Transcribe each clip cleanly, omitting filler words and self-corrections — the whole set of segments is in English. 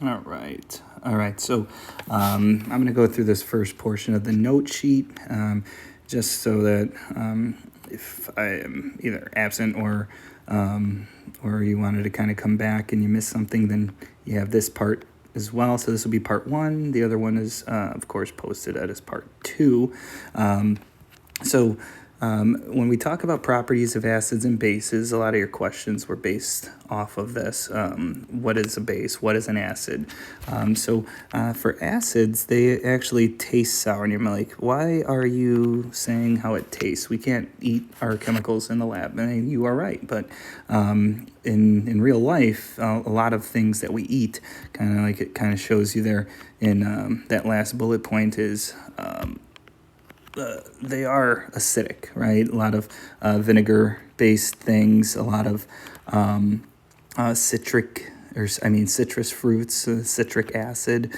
All right. So I'm going to go through this first portion of the note sheet, just so that if I am either absent or you wanted to kind of come back and you missed something, then you have this part as well. So this will be part one. The other one is, of course, posted as part two. So when we talk about properties of acids and bases, a lot of your questions were based off of this. What is a base? What is an acid? For acids, they actually taste sour. And you're like, why are you saying how it tastes? We can't eat our chemicals in the lab. And you are right. But in real life, a lot of things that we eat, it kind of shows you there in that last bullet point is they are acidic, right? A lot of vinegar-based things, a lot of citrus fruits, citric acid.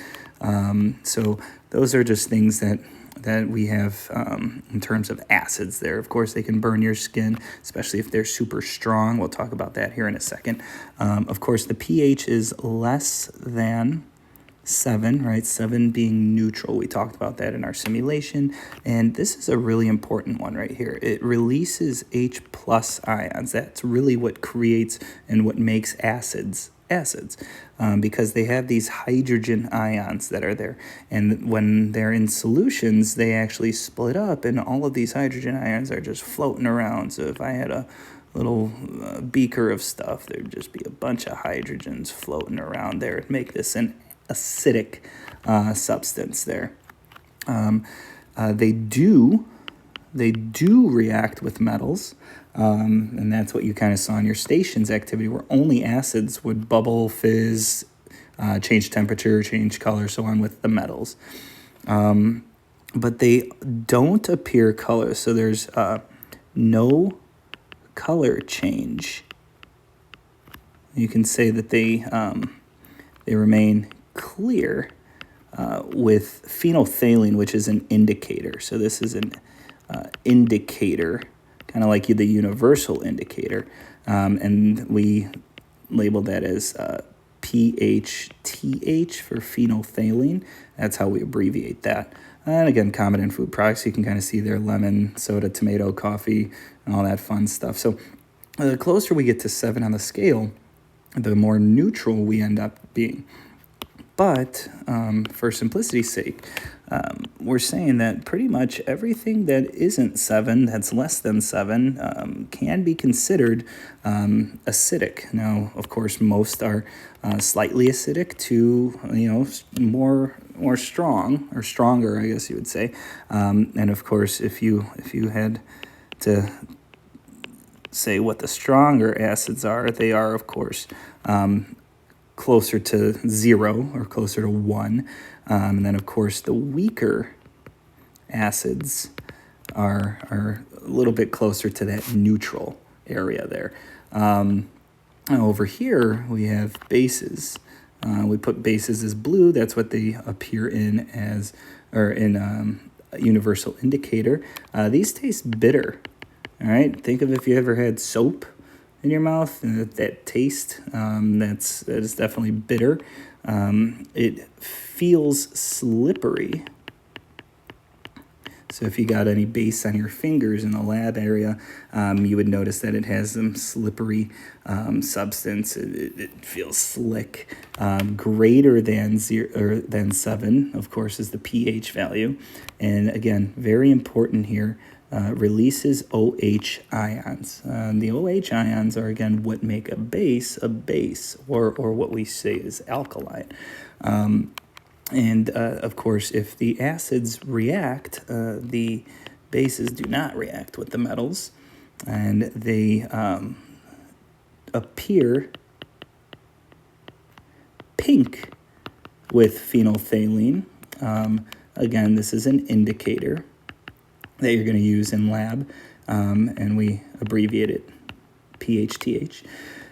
So those are just things that we have in terms of acids there. Of course, they can burn your skin, especially if they're super strong. We'll talk about that here in a second. Of course, the pH is less than 7, right? 7 being neutral. We talked about that in our simulation. And this is a really important one right here. It releases H plus ions. That's really what creates and what makes acids because they have these hydrogen ions that are there. And when they're in solutions, they actually split up, and all of these hydrogen ions are just floating around. So if I had a little beaker of stuff, there'd just be a bunch of hydrogens floating around there. It'd make this an acidic substance there. They do react with metals, and that's what you kind of saw in your stations activity, where only acids would bubble, fizz, change temperature, change color, so on with the metals. But they don't appear color, so there's no color change. You can say that they remain clear with phenolphthalein, which is an indicator. So this is an indicator, kind of like the universal indicator, and we label that as PHTH for phenolphthalein. That's how we abbreviate that. And again, common in food products. You can kind of see there lemon, soda, tomato, coffee, and all that fun stuff. So the closer we get to 7 on the scale, the more neutral we end up being. But for simplicity's sake, we're saying that pretty much everything that isn't 7, that's less than 7, can be considered acidic. Now, of course, most are slightly acidic to, more strong, or stronger, I guess you would say. And of course, if you had to say what the stronger acids are, they are, of course, closer to 0 or closer to 1. And then, of course, the weaker acids are a little bit closer to that neutral area there. Over here, we have bases. We put bases as blue. That's what they appear in as, or in a universal indicator. These taste bitter. All right, think of if you ever had soap in your mouth, and that taste, that is definitely bitter. It feels slippery. So if you got any base on your fingers in the lab area, you would notice that it has some slippery substance. It feels slick. Greater than 0 or than 7, of course, is the pH value. And again, very important here. Releases OH ions. The OH ions are, again, what make a base, or what we say is alkaline. And of course, if the acids react, the bases do not react with the metals, and they appear pink with phenolphthalein. Again, this is an indicator that you're going to use in lab, and we abbreviate it PHTH.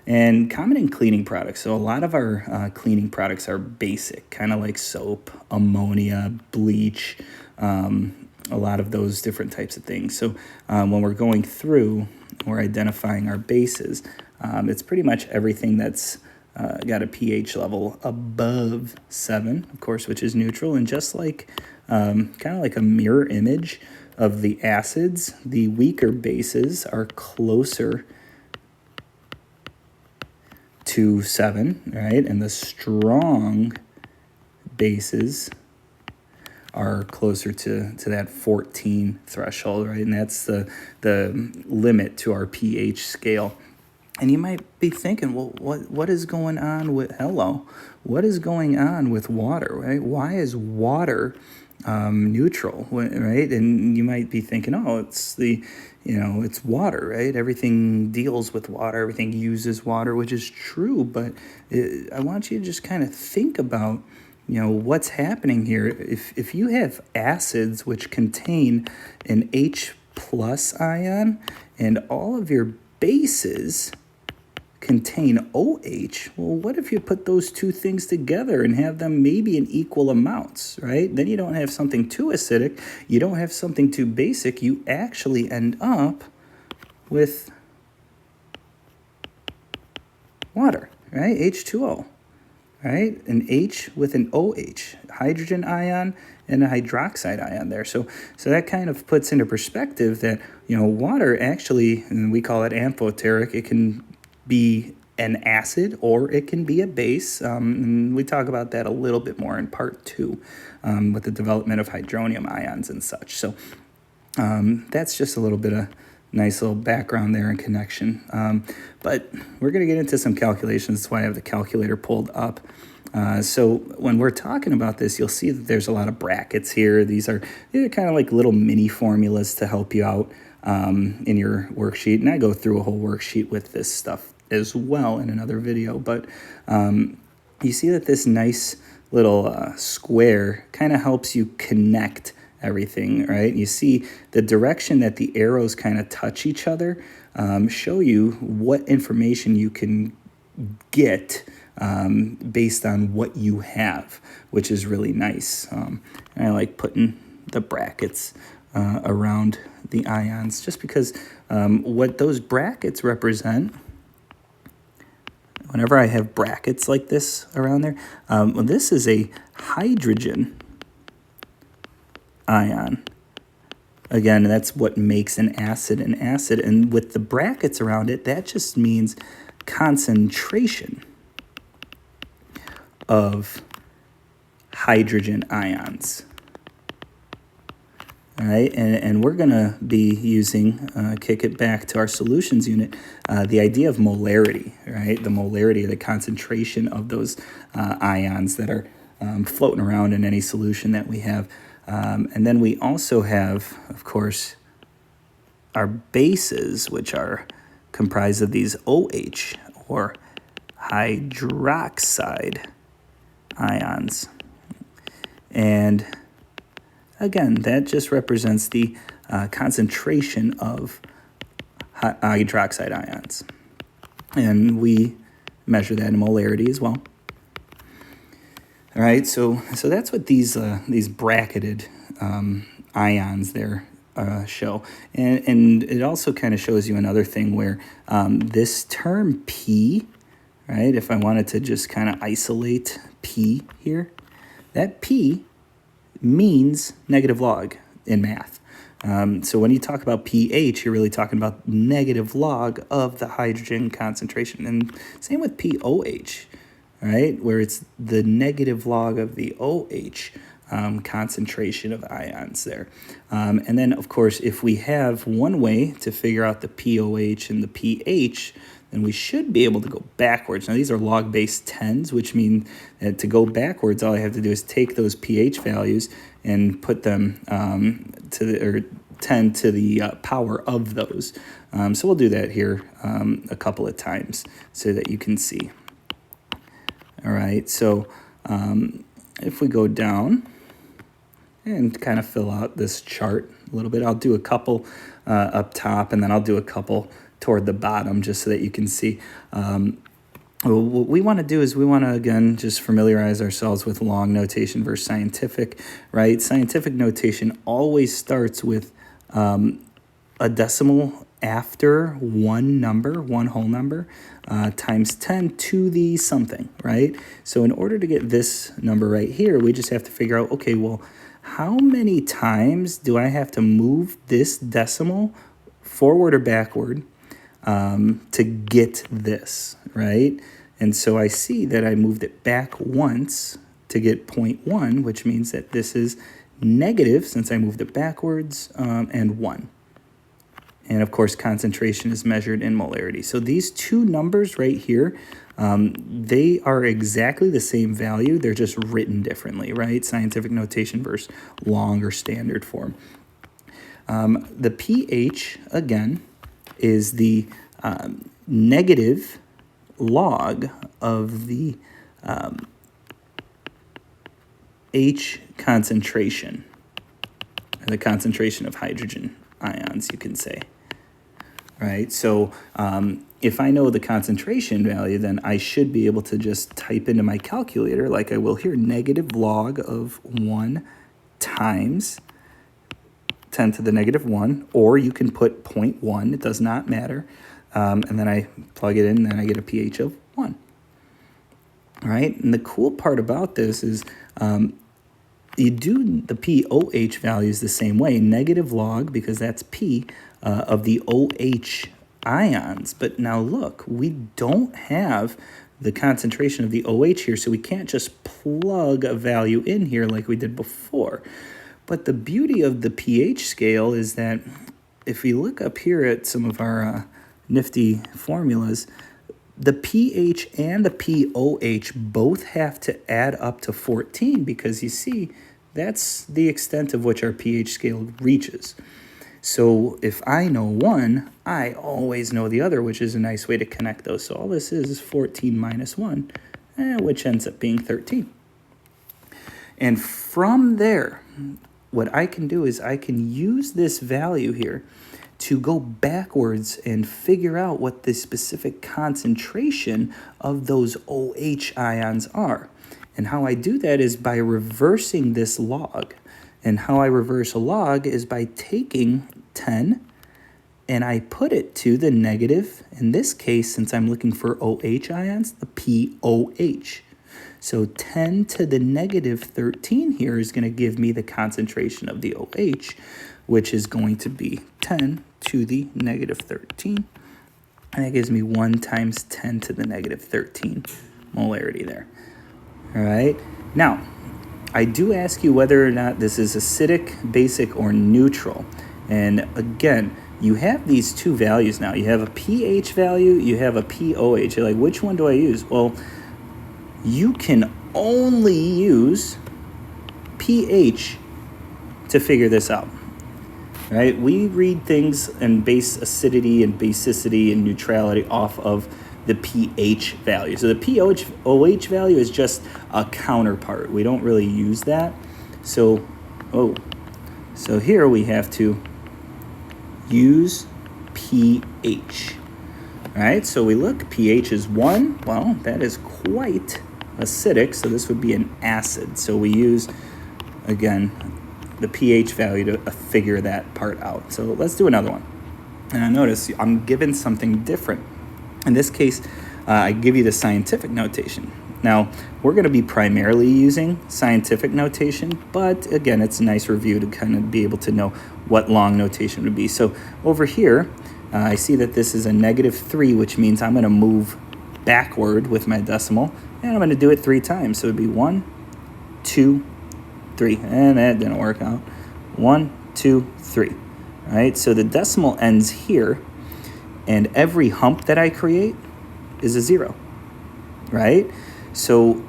And common in cleaning products. So a lot of our cleaning products are basic, kind of like soap, ammonia, bleach, a lot of those different types of things. So when we're going through, we're identifying our bases. It's pretty much everything that's got a pH level above 7, of course, which is neutral. And just like kind of like a mirror image of the acids, the weaker bases are closer to 7, right? And the strong bases are closer to that 14 threshold, right? And that's the limit to our pH scale. And you might be thinking, well, what is going on with, what is going on with water, right? Why is water neutral, right? And you might be thinking, oh, it's it's water, right? Everything deals with water, everything uses water, which is true. But I want you to just kind of think about, what's happening here. If you have acids which contain an H plus ion and all of your bases contain OH, well, what if you put those two things together and have them maybe in equal amounts, right? Then you don't have something too acidic, you don't have something too basic, you actually end up with water, right? H2O, right? An H with an OH, hydrogen ion and a hydroxide ion there. So that kind of puts into perspective that, water actually, and we call it amphoteric, it can be an acid or it can be a base. And we talk about that a little bit more in part 2 with the development of hydronium ions and such. So that's just a little bit of nice little background there and connection. But we're going to get into some calculations. That's why I have the calculator pulled up. So when we're talking about this, you'll see that there's a lot of brackets here. These are kind of like little mini formulas to help you out in your worksheet. And I go through a whole worksheet with this stuff as well in another video. But you see that this nice little square kind of helps you connect everything, right? You see the direction that the arrows kind of touch each other show you what information you can get based on what you have, which is really nice. And I like putting the brackets around the ions just because what those brackets represent, whenever I have brackets like this around there, this is a hydrogen ion. Again, that's what makes an acid an acid. And with the brackets around it, that just means concentration of hydrogen ions. All right, and we're going to be using, kick it back to our solutions unit, the idea of molarity, right? The molarity, the concentration of those ions that are floating around in any solution that we have. And then we also have, of course, our bases, which are comprised of these OH, or hydroxide ions. And again, that just represents the concentration of hydroxide ions. And we measure that in molarity as well. All right, so that's what these bracketed ions there show. And it also kind of shows you another thing where this term P, right, if I wanted to just kind of isolate P here, that P means negative log in math. So when you talk about pH, you're really talking about negative log of the hydrogen concentration. And same with POH, right, where it's the negative log of the OH concentration of ions there. And then, of course, if we have one way to figure out the POH and the pH, then we should be able to go backwards. Now, these are log base 10s, which mean that to go backwards, all I have to do is take those pH values and put them to 10 to the power of those. So we'll do that here a couple of times so that you can see. All right, so if we go down and kind of fill out this chart a little bit, I'll do a couple up top, and then I'll do a couple toward the bottom just so that you can see. What we want to do is we want to, again, just familiarize ourselves with long notation versus scientific, right? Scientific notation always starts with a decimal after one whole number, times 10 to the something, right? So in order to get this number right here, we just have to figure out, okay, well, how many times do I have to move this decimal forward or backward to get this, right? And so I see that I moved it back once to get 0.1, which means that this is negative since I moved it backwards, and 1. And of course, concentration is measured in molarity. So these two numbers right here, they are exactly the same value. They're just written differently, right? Scientific notation versus long or standard form. The pH, again, is the negative log of the H concentration, the concentration of hydrogen ions, you can say. Right, so if I know the concentration value, then I should be able to just type into my calculator, like I will here, negative log of 1 times 10 to the negative 1, or you can put 0.1, it does not matter, and then I plug it in, and then I get a pH of 1. All right, and the cool part about this is you do the pOH values the same way, negative log, because that's P, of the OH ions. But now look, we don't have the concentration of the OH here, so we can't just plug a value in here like we did before. But the beauty of the pH scale is that if we look up here at some of our nifty formulas, the pH and the pOH both have to add up to 14 because you see, that's the extent of which our pH scale reaches. So if I know one, I always know the other, which is a nice way to connect those. So all this is 14 minus 1, which ends up being 13. And from there, what I can do is I can use this value here to go backwards and figure out what the specific concentration of those OH ions are. And how I do that is by reversing this log. And how I reverse a log is by taking 10 and I put it to the negative, in this case, since I'm looking for OH ions, the pOH. So 10 to the negative 13 here is going to give me the concentration of the OH, which is going to be 10 to the negative 13. And that gives me 1 times 10 to the negative 13 molarity there. All right. Now, I do ask you whether or not this is acidic, basic, or neutral. And again, you have these two values now. You have a pH value, you have a pOH. You're like, which one do I use? Well, you can only use pH to figure this out. Right? We read things and base acidity and basicity and neutrality off of the pH value. So the pOH value is just a counterpart. We don't really use that. So here we have to use pH. All right, so we look, pH is 1. Well, that is quite acidic, so this would be an acid. So we use, again, the pH value to figure that part out. So let's do another one. And notice I'm given something different. In this case, I give you the scientific notation. Now, we're going to be primarily using scientific notation, but again, it's a nice review to kind of be able to know what long notation would be. So over here, I see that this is a negative 3, which means I'm going to move backward with my decimal, and I'm going to do it 3 times. So it would be 1, 2, 3, and that didn't work out. 1, 2, 3. All right, so the decimal ends here, and every hump that I create is a 0, right? So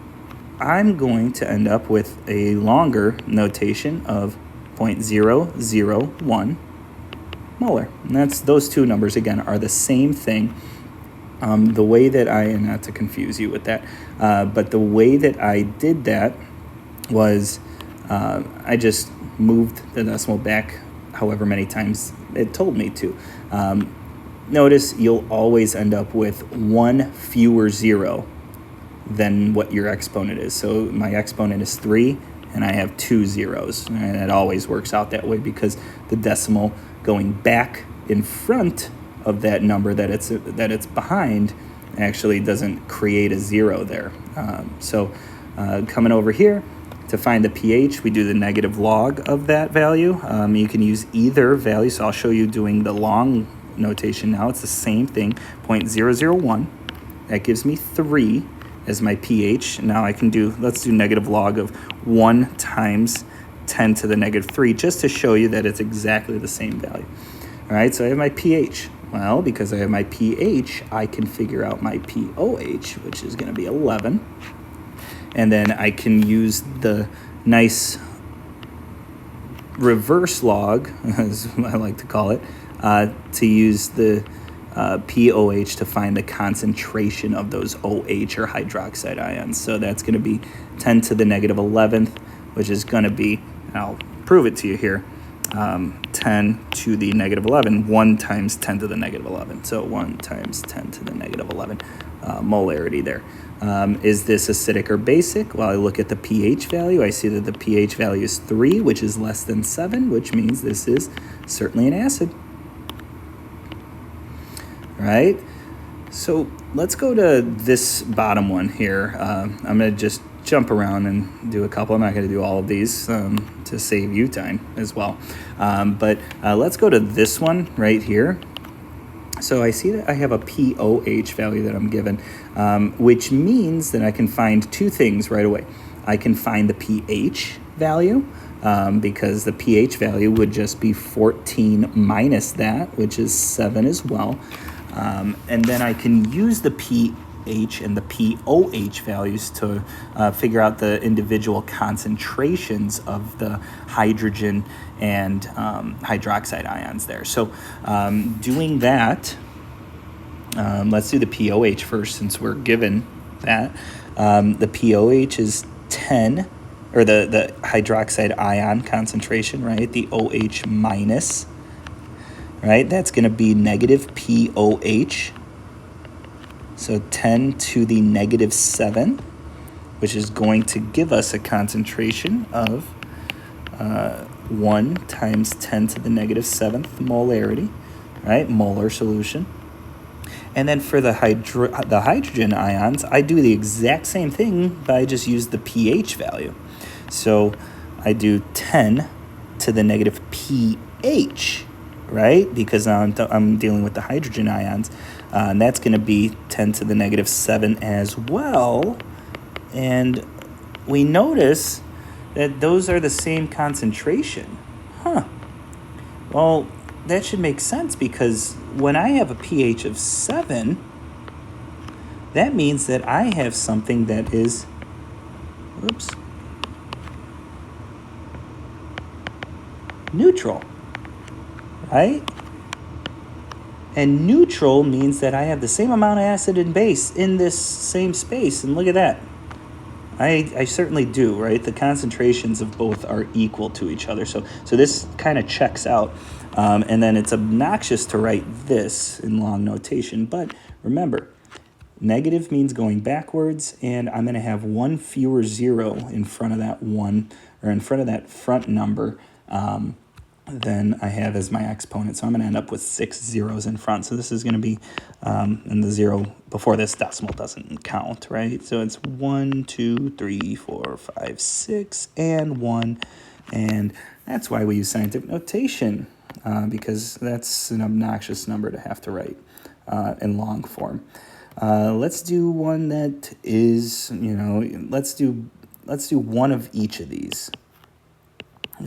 I'm going to end up with a longer notation of 0.001 molar. And that's those two numbers, again, are the same thing. The way that and not to confuse you with that, but the way that I did that was I just moved the decimal back however many times it told me to. Notice you'll always end up with 1 fewer 0 than what your exponent is. So my exponent is 3, and I have 2 zeros. And it always works out that way because the decimal going back in front of that number that it's behind actually doesn't create a 0 there. Coming over here, to find the pH, we do the negative log of that value. You can use either value, so I'll show you doing the long notation now. It's the same thing, 0.001. That gives me 3 as my pH. Now let's do negative log of 1 times 10 to the negative 3, just to show you that it's exactly the same value. All right, so I have my pH. Well, because I have my pH, I can figure out my pOH, which is going to be 11. And then I can use the nice reverse log, as I like to call it, to use the pOH to find the concentration of those OH or hydroxide ions. So that's going to be 10 to the negative 11th, which is going to be, I'll prove it to you here, 10 to the negative 11, 1 times 10 to the negative 11. So 1 times 10 to the negative 11 molarity there. Is this acidic or basic? Well, I look at the pH value. I see that the pH value is 3, which is less than 7, which means this is certainly an acid. Right? So let's go to this bottom one here. I'm going to just jump around and do a couple. I'm not going to do all of these to save you time as well. But let's go to this one right here. So I see that I have a pOH value that I'm given, which means that I can find two things right away. I can find the pH value, because the pH value would just be 14 minus that, which is 7 as well. And then I can use the pH and the pOH values to figure out the individual concentrations of the hydrogen and hydroxide ions there. So doing that, let's do the pOH first, since we're given that. The pOH is 10, or the hydroxide ion concentration, right? The OH minus, right? That's going to be negative pOH. So 10 to the negative 7, which is going to give us a concentration of 1 times 10 to the negative 7th molarity, right? Molar solution. And then for the hydrogen ions, I do the exact same thing, but I just use the pH value. So I do 10 to the negative pH, right? Because now I'm dealing with the hydrogen ions. And that's going to be 10 to the negative 7 as well. And we notice that those are the same concentration. Well, that should make sense, because when I have a pH of 7, that means that I have something that is, neutral, right? And neutral means that I have the same amount of acid and base in this same space. And look at that. I certainly do, right? The concentrations of both are equal to each other. So this kind of checks out. And then it's obnoxious to write this in long notation. But remember, negative means going backwards, and I'm going to have one fewer 0 in front of that 1, or in front of that front number, than I have as my exponent. So I'm going to end up with 6 zeros in front. So this is going to be, and the 0 before this decimal doesn't count, right? So it's 1, 2, 3, 4, 5, 6, and 1. And that's why we use scientific notation, because that's an obnoxious number to have to write in long form. Let's do one that is, let's do one of each of these.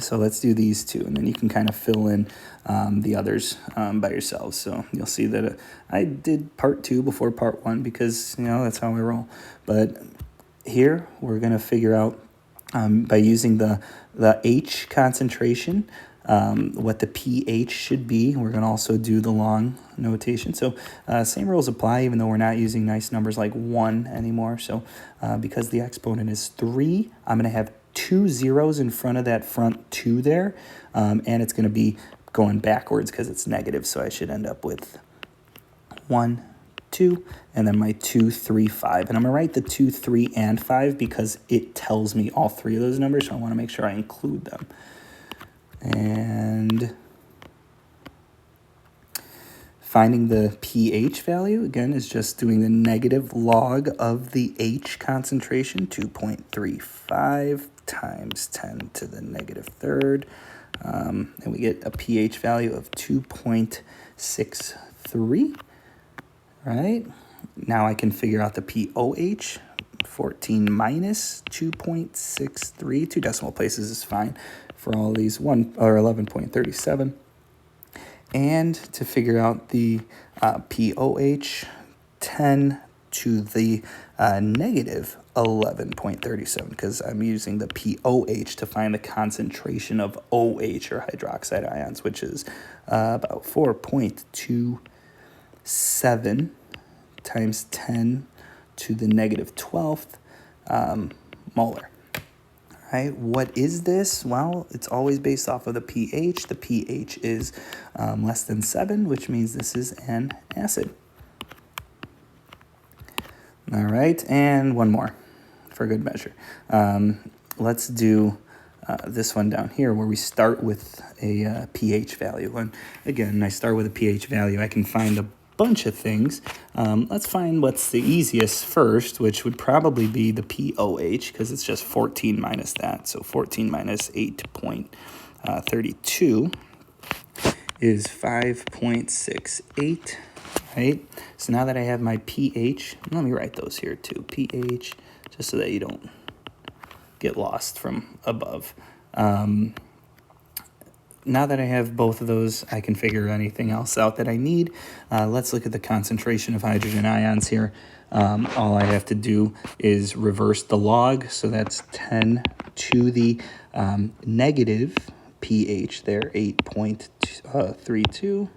So let's do these two, and then you can kind of fill in the others by yourselves. So you'll see that I did part 2 before part 1, because, that's how we roll. But here we're going to figure out, by using the H concentration, what the pH should be. We're going to also do the long notation. So same rules apply, even though we're not using nice numbers like 1 anymore. So because the exponent is 3, I'm going to have 2 zeros in front of that front 2 there, and it's going to be going backwards because it's negative, so I should end up with 1, 2, and then my 2, 3, 5. And I'm going to write the 2, 3, and 5 because it tells me all 3 of those numbers, so I want to make sure I include them. And Finding the pH value, again, is just doing the negative log of the H concentration, 2.35 times 10 to the negative third. And we get a pH value of 2.63, right? Now I can figure out the pOH, 14 minus 2.63. 2 decimal places is fine for all these, 11.37. And to figure out the pOH, 10 to the negative 11.37, because I'm using the pOH to find the concentration of OH, or hydroxide ions, which is about 4.27 times 10 to the negative 12th molar. Right? What is this? Well, it's always based off of the pH. The pH is less than 7, which means this is an acid. All right, and one more for good measure. Let's do this one down here where we start with a pH value. And again, I start with a pH value. I can find a bunch of things. Let's find what's the easiest first, which would probably be the pOH, because it's just 14 minus that. So 14 minus 8.32 is 5.68, right? So now that I have my pH, let me write those here too. pH, just so that you don't get lost from above. Now that I have both of those, I can figure anything else out that I need. Let's look at the concentration of hydrogen ions here. All I have to do is reverse the log, so that's 10 to the negative pH there, 8.32,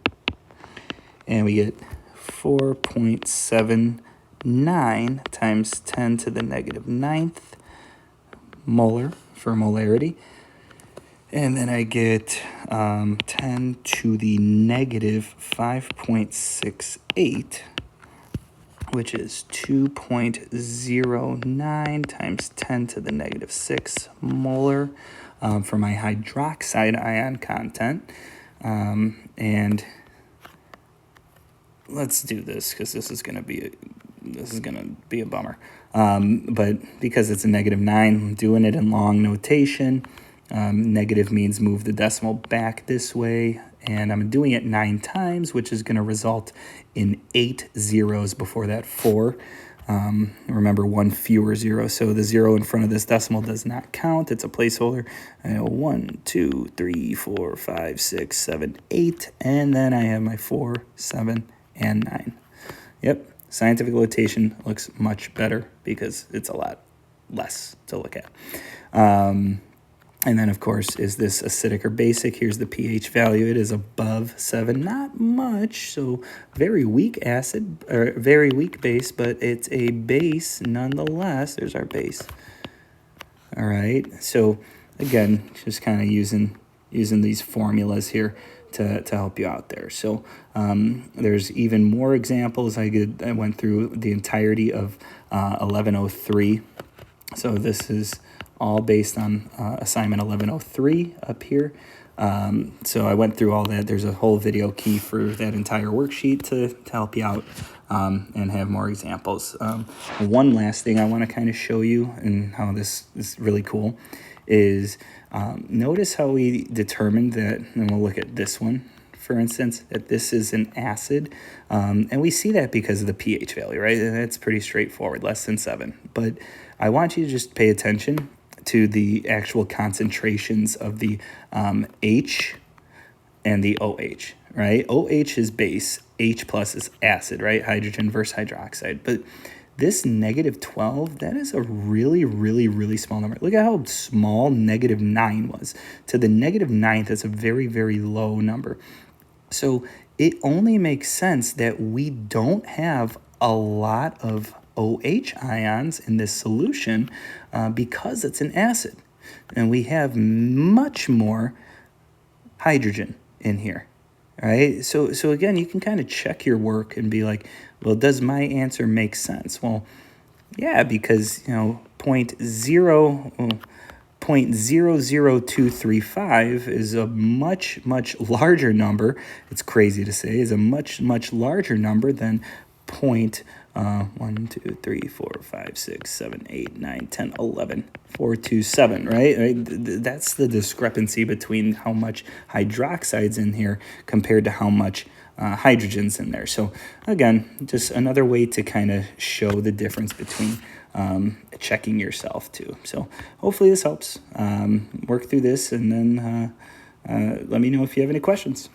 and we get 4.79 times 10 to the negative 9th molar for molarity. And then I get 10 to the negative 5.68, which is 2.09 times 10 to the negative 6 molar for my hydroxide ion content. And let's do this, because this is going to be a bummer. But because it's a -9, I'm doing it in long notation. Negative means move the decimal back this way, and I'm doing it 9 times, which is going to result in 8 zeros before that 4. Remember, 1 fewer 0, so the 0 in front of this decimal does not count. It's a placeholder. 1, 2, 3, 4, 5, 6, 7, 8, and then I have my 4, 7, and 9. Yep, scientific notation looks much better because it's a lot less to look at. And then, of course, is this acidic or basic? Here's the pH value. It is above 7, not much, so very weak acid, or very weak base, but it's a base nonetheless. There's our base. All right, so again, just kind of using these formulas here to help you out there. So there's even more examples. I went through the entirety of 1103. So this is all based on assignment 1103 up here. So I went through all that. There's a whole video key for that entire worksheet to help you out and have more examples. One last thing I want to kind of show you, and how this is really cool, is notice how we determined that, and we'll look at this one, for instance, that this is an acid. And we see that because of the pH value, right? And that's pretty straightforward, less than 7. But I want you to just pay attention to the actual concentrations of the H and the OH, right? OH is base, H plus is acid, right? Hydrogen versus hydroxide. But this -12, that is a really, really, really small number. Look at how small -9 was. To the -9th, that's a very, very low number. So it only makes sense that we don't have a lot of OH ions in this solution because it's an acid. And we have much more hydrogen in here, right? So again, you can kind of check your work and be like, well, does my answer make sense? Well, yeah, because, 0.0 0.00235 is a much, much larger number. It's crazy to say, is a much, much larger number than 1, 2, 3, 4, 5, 6, 7, 8, 9, 10, 11, 427, right? That's the discrepancy between how much hydroxide's in here compared to how much hydrogen's in there. So again, just another way to kind of show the difference between checking yourself too. So hopefully this helps. Work through this, and then let me know if you have any questions.